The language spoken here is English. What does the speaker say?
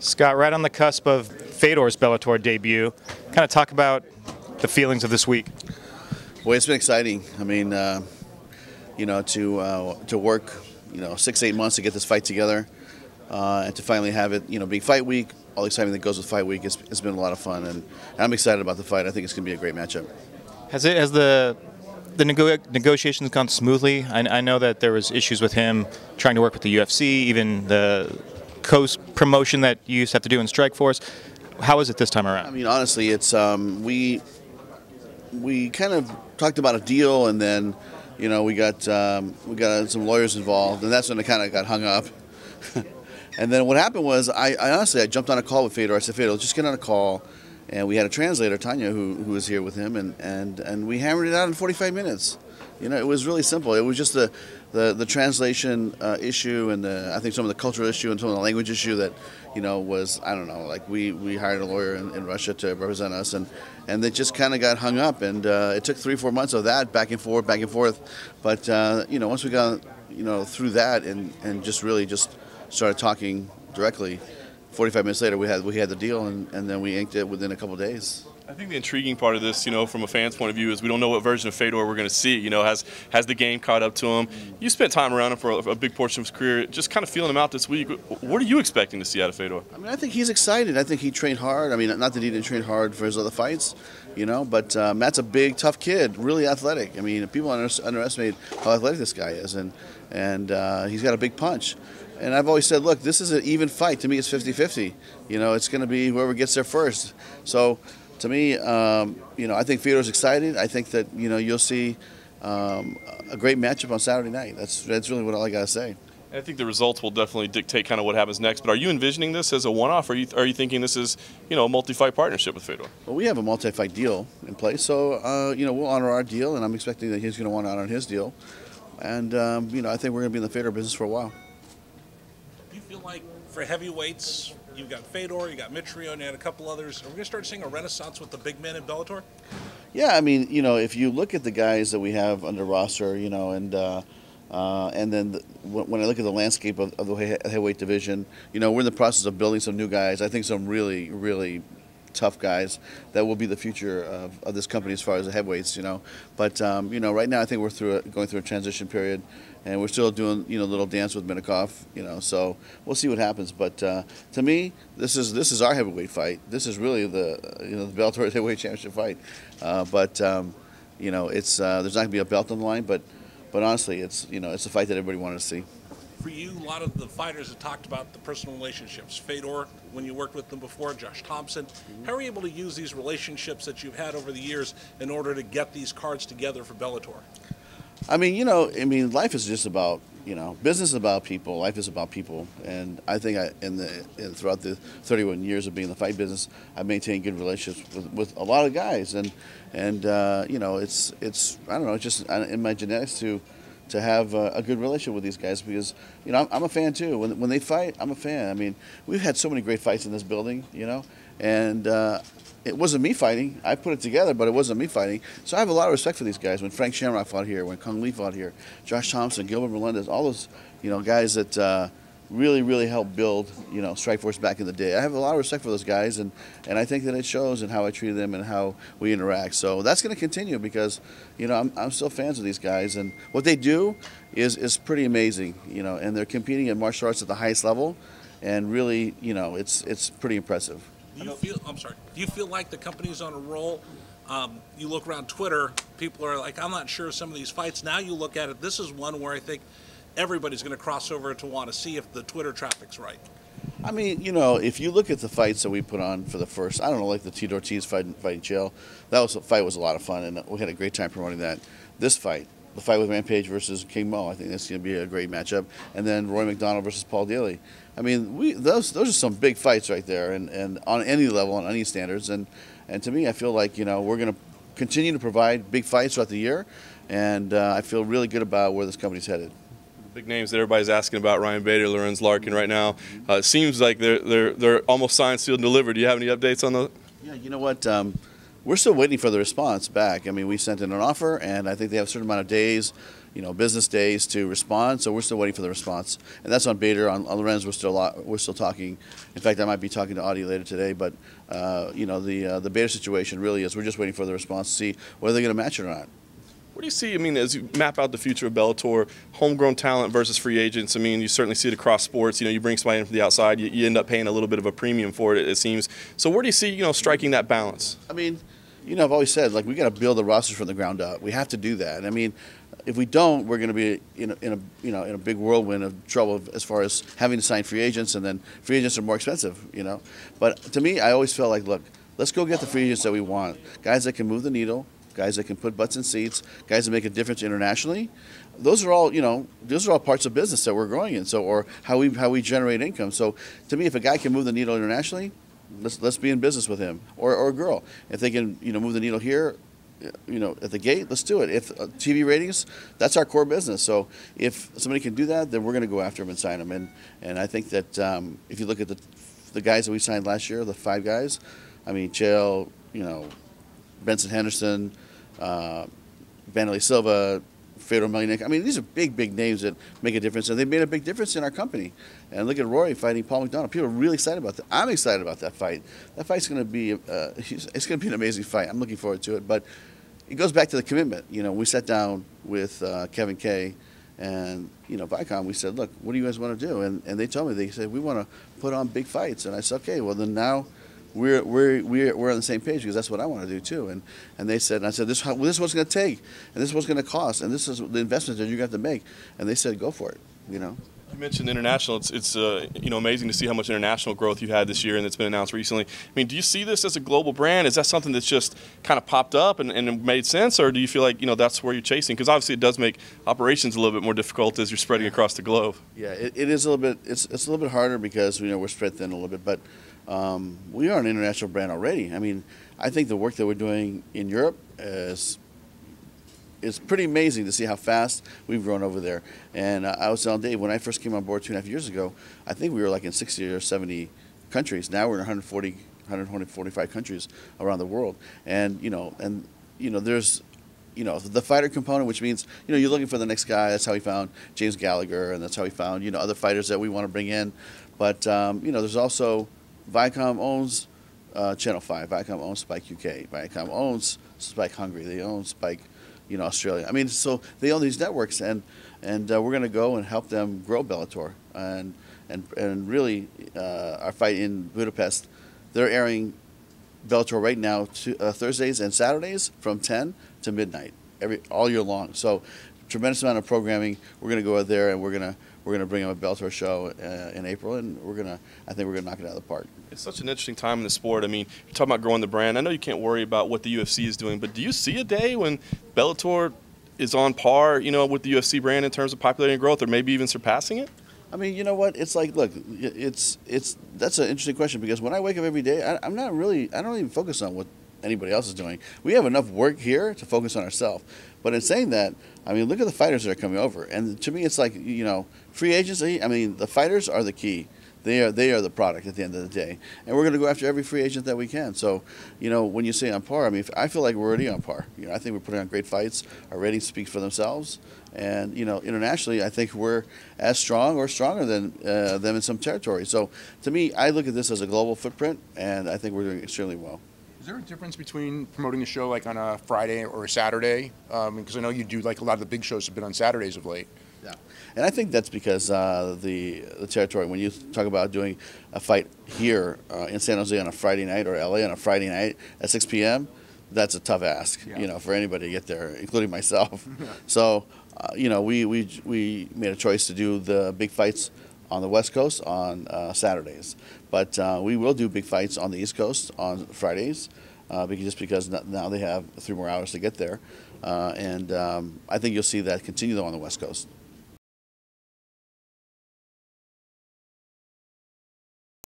Scott, right on the cusp of Fedor's Bellator debut, kind of talk about the feelings of this week. Boy, it's been exciting. I mean, to work, 6-8 months to get this fight together, and to finally have it, being fight week, all the excitement that goes with fight week, it's been a lot of fun, and I'm excited about the fight. I think it's going to be a great matchup. Has the negotiations gone smoothly? I know that there was issues with him trying to work with the UFC, even the promotion that you used to have to do in Strikeforce. How is it this time around? I mean, honestly, it's we kind of talked about a deal, and then we got some lawyers involved, and that's when it kind of got hung up. And then what happened was I honestly jumped on a call with Fedor. I said, Fedor, just get on a call. And we had a translator, Tanya, who was here with him, and we hammered it out in 45 minutes. It was really simple. It was just the translation issue, and I think some of the cultural issue and some of the language issue that was, I don't know, like we hired a lawyer in Russia to represent us, and it just kind of got hung up, and it took 3-4 months of that back and forth. But once we got through that and just really just started talking directly. 45 minutes later, we had the deal, and then we inked it within a couple of days. I think the intriguing part of this, from a fan's point of view, is we don't know what version of Fedor we're going to see. Has the game caught up to him? You spent time around him for a big portion of his career. Just kind of feeling him out this week. What are you expecting to see out of Fedor? I mean, I think he's excited. I think he trained hard. I mean, not that he didn't train hard for his other fights, but Matt's a big, tough kid, really athletic. I mean, people underestimate how athletic this guy is, and he's got a big punch. And I've always said, look, this is an even fight. To me, it's 50-50. It's going to be whoever gets there first. So, to me, I think Fedor's excited. I think that you'll see a great matchup on Saturday night. That's really what all I got to say. I think the results will definitely dictate kind of what happens next. But are you envisioning this as a one-off, or are you thinking this is a multi-fight partnership with Fedor? Well, we have a multi-fight deal in place, so we'll honor our deal, and I'm expecting that he's going to want to honor his deal. And I think we're going to be in the Fedor business for a while. Feel like for heavyweights, you've got Fedor, you got Mitrione, and a couple others. Are we going to start seeing a renaissance with the big men in Bellator? Yeah, I mean, if you look at the guys that we have under roster, and then when I look at the landscape of the heavyweight division, we're in the process of building some new guys. I think some really, really tough guys that will be the future of this company as far as the heavyweights, But, right now I think we're going through a transition period, and we're still doing, a little dance with Minikov, so we'll see what happens. But to me, this is our heavyweight fight. This is really the Bellator heavyweight championship fight. But it's there's not going to be a belt on the line, but honestly, it's it's a fight that everybody wanted to see. For you, a lot of the fighters have talked about the personal relationships. Fedor, when you worked with them before, Josh Thompson. How are you able to use these relationships that you've had over the years in order to get these cards together for Bellator? I mean, life is just about, business is about people, life is about people, and I think throughout the 31 years of being in the fight business, I've maintained good relationships with a lot of guys, and it's I don't know, it's just in my genetics to have a good relationship with these guys, because I'm a fan too. When they fight, I'm a fan. I mean, we've had so many great fights in this building, and it wasn't me fighting. I put it together, but it wasn't me fighting. So I have a lot of respect for these guys. When Frank Shamrock fought here, when Kung Lee fought here, Josh Thompson, Gilbert Melendez, all those guys that really, really helped build Strikeforce back in the day. I have a lot of respect for those guys, and I think that it shows in how I treat them and how we interact. So that's going to continue, because I'm still fans of these guys, and what they do is pretty amazing. And they're competing in martial arts at the highest level, and really it's pretty impressive. Do you feel like the company's on a roll? You look around Twitter, people are like, I'm not sure of some of these fights. Now you look at it, this is one where I think everybody's going to cross over to want to see if the Twitter traffic's right. I mean, if you look at the fights that we put on for the first, I don't know, like the Tito Ortiz fight in jail, that fight was a lot of fun, and we had a great time promoting that. This fight, the fight with Rampage versus King Mo, I think that's going to be a great matchup. And then Roy McDonald versus Paul Daly. I mean, those are some big fights right there, and on any level, on any standards. And to me, I feel like we're going to continue to provide big fights throughout the year, and I feel really good about where this company's headed. Big names that everybody's asking about: Ryan Bader, Lorenz Larkin. Right now, it seems like they're almost signed, sealed, and delivered. Do you have any updates on those? Yeah, you know what? We're still waiting for the response back. I mean, we sent in an offer, and I think they have a certain amount of days, business days to respond. So we're still waiting for the response, and that's on Bellator. On Lorenz, we're still talking. In fact, I might be talking to Audi later today. But the Bellator situation really is we're just waiting for the response to see whether they're going to match it or not. What do you see, I mean, as you map out the future of Bellator, homegrown talent versus free agents? I mean, you certainly see it across sports. You bring somebody in from the outside, you end up paying a little bit of a premium for it, it seems. So where do you see, striking that balance? I mean, I've always said, we got to build the roster from the ground up. We have to do that. I mean, if we don't, we're going to be in a big whirlwind of trouble as far as having to sign free agents, and then free agents are more expensive, But to me, I always felt like, look, let's go get the free agents that we want, guys that can move the needle, guys that can put butts in seats, guys that make a difference internationally. Those are all, parts of business that we're growing in. So, or how we generate income. So, to me, if a guy can move the needle internationally, let's be in business with him, or a girl. If they can, move the needle here, at the gate, let's do it. If TV ratings, that's our core business. So, if somebody can do that, then we're going to go after them and sign them. And I think that if you look at the guys that we signed last year, the 5 guys, I mean, Chael, Benson Henderson, Vanderlei Silva, Fedor Emelianenko. I mean, these are big names that make a difference, and they made a big difference in our company. And look at Rory fighting Paul McDonald. People are really excited about that. I'm excited about that fight. That fight's going to be it's going to be an amazing fight. I'm looking forward to it. But it goes back to the commitment. We sat down with Kevin Kay and Viacom. We said, look, what do you guys want to do? And they told me, they said, we want to put on big fights. And I said, okay, well then now we're on the same page, because that's what I want to do too. And they said, and I said, this is what it's going to take, and this is what's going to cost, and this is the investment that you're going to have to make. And they said, go for it. You mentioned international. It's amazing to see how much international growth you've had this year, and it's been announced recently. I mean, do you see this as a global brand? Is that something that's just kind of popped up and made sense, or do you feel like that's where you're chasing? Because obviously it does make operations a little bit more difficult as you're spreading across the globe. Yeah, it is a little bit. It's a little bit harder because we're spread thin a little bit, but we are an international brand already. I mean, I think the work that we're doing in Europe is pretty amazing to see how fast we've grown over there. And I was telling Dave, when I first came on board 2.5 years ago, I think we were like in 60 or 70 countries. Now we're in 145 countries around the world. And there's the fighter component, which means you're looking for the next guy. That's how we found James Gallagher, and that's how we found other fighters that we want to bring in. But there's also Viacom owns Channel 5. Viacom owns Spike UK. Viacom owns Spike Hungary. They own Spike, Australia. I mean, so they own these networks, and we're going to go and help them grow Bellator. And really, our fight in Budapest, they're airing Bellator right now Thursdays and Saturdays from 10 to midnight all year long. So tremendous amount of programming. We're going to go out there, and we're going to bring them a Bellator show in April, and I think we're going to knock it out of the park. It's such an interesting time in the sport. I mean, you're talking about growing the brand. I know you can't worry about what the UFC is doing, but do you see a day when Bellator is on par, with the UFC brand in terms of popularity and growth, or maybe even surpassing it? I mean, you know what? It's like, look, that's an interesting question, because when I wake up every day, I don't even focus on what anybody else is doing. We have enough work here to focus on ourselves. But in saying that, I mean, look at the fighters that are coming over. And to me, it's like, free agency, I mean, the fighters are the key. They are the product at the end of the day. And we're going to go after every free agent that we can. So, when you say on par, I mean, I feel like we're already on par. I think we're putting on great fights. Our ratings speak for themselves. And, internationally, I think we're as strong or stronger than them in some territories. So, to me, I look at this as a global footprint, and I think we're doing extremely well. Is there a difference between promoting a show like on a Friday or a Saturday? Because I know you do, like, a lot of the big shows have been on Saturdays of late. Yeah, and I think that's because the territory, when you talk about doing a fight here in San Jose on a Friday night, or LA on a Friday night at 6 p.m., that's a tough ask, for anybody to get there, including myself. So, we made a choice to do the big fights on the West Coast on Saturdays. But we will do big fights on the East Coast on Fridays, because now they have 3 more hours to get there. And I think you'll see that continue, though, on the West Coast.